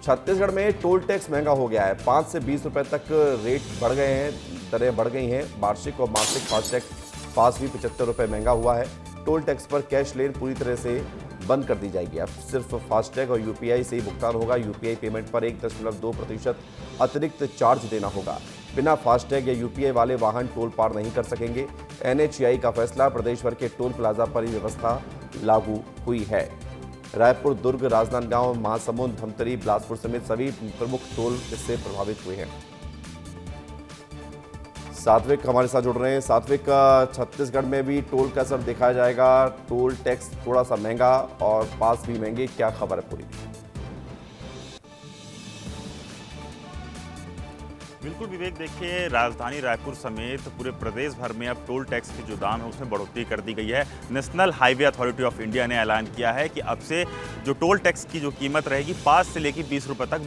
छत्तीसगढ़ में toll tax महंगा हो गया है। 5 से 20 रुपए तक रेट बढ़ गए हैं, दरें बढ़ गई हैं। वार्षिक और मासिक फास्टैग पास भी 75 रुपए महंगा हुआ है। टोल टैक्स पर कैश लेन पूरी तरह से बंद कर दी जाएगी। अब सिर्फ फास्टैग और यूपीआई से ही भुगतान होगा। यूपीआई पेमेंट पर 1.2% अतिरिक्त चार्ज देना होगा। बिना फास्टैग या यूपीआई वाले वाहन टोल पार नहीं कर सकेंगे। एनएचएआई का फैसला, प्रदेश भर के टोल प्लाजा पर ये व्यवस्था लागू हुई है। रायपुर, दुर्ग, राजनांदगांव, महासमुंद, धमतरी, बिलासपुर समेत सभी प्रमुख टोल इससे प्रभावित हुए हैं। सात्विक हमारे साथ जुड़ रहे हैं। सात्विक, छत्तीसगढ़ में भी टोल का असर देखा जाएगा। टोल टैक्स थोड़ा सा महंगा और पास भी महंगे, क्या खबर है पूरी? बिल्कुल विवेक, देखिए राजधानी रायपुर समेत पूरे प्रदेश भर में अब टोल टैक्स की जो दाम है उसमें बढ़ोतरी कर दी गई है। National highway authority of India ने ऐलान किया है कि अब से जो टोल टैक्स की जो कीमत रहेगी 5 से लेकर 20 रुपये तक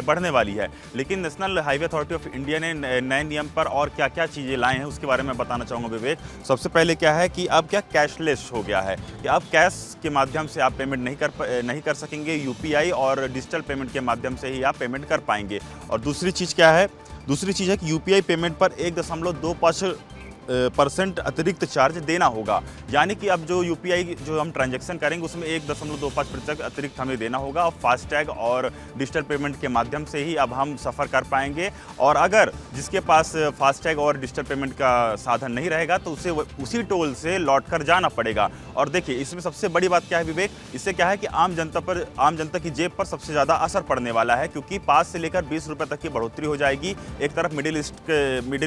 बढ़ने वाली है। लेकिन national highway authority of India ने नए नियम पर और क्या क्या चीज़ें लाए हैं उसके बारे में बताना चाहूँगा विवेक। सबसे पहले क्या है कि अब क्या कैशलेस हो गया है कि अब कैश के माध्यम से आप पेमेंट नहीं कर सकेंगे। यूपीआई और डिजिटल पेमेंट के माध्यम से ही आप पेमेंट कर पाएंगे। और दूसरी चीज़ क्या है? दूसरी चीज़ है कि यूपीआई पेमेंट पर 1.25% अतिरिक्त चार्ज देना होगा। यानी कि अब जो यूपीआई जो हम ट्रांजैक्शन करेंगे उसमें 1.25% अतिरिक्त हमें देना होगा। और फास्टैग और डिजिटल पेमेंट के माध्यम से ही अब हम सफ़र कर पाएंगे। और अगर जिसके पास फास्टैग और डिजिटल पेमेंट का साधन नहीं रहेगा तो उसे उसी टोल से लौट कर जाना पड़ेगा। और देखिए इसमें सबसे बड़ी बात क्या है विवेक, इससे क्या है कि आम जनता की जेब पर सबसे ज़्यादा असर पड़ने वाला है, क्योंकि 5 से लेकर 20 रुपये तक की बढ़ोतरी हो जाएगी। एक तरफ मिडिल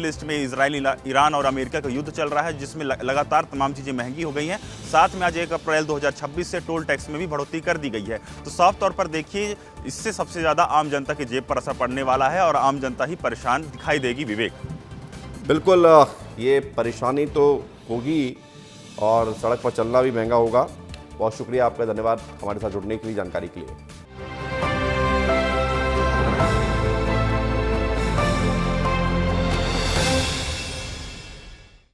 ईस्ट में इजराइल, ईरान और अमेरिका का युद्ध चल रहा है, जिसमें लगातार तमाम चीज़ें महंगी हो गई हैं। साथ में आज 1 अप्रैल 2026 से टोल टैक्स में भी बढ़ोतरी कर दी गई है। तो साफ तौर पर देखिए इससे सबसे ज़्यादा आम जनता की जेब पर असर पड़ने वाला है और आम जनता ही परेशान दिखाई देगी विवेक। बिल्कुल, ये परेशानी तो होगी और सड़क पर चलना भी महंगा होगा। बहुत शुक्रिया आपका, धन्यवाद हमारे साथ जुड़ने के लिए, जानकारी के लिए।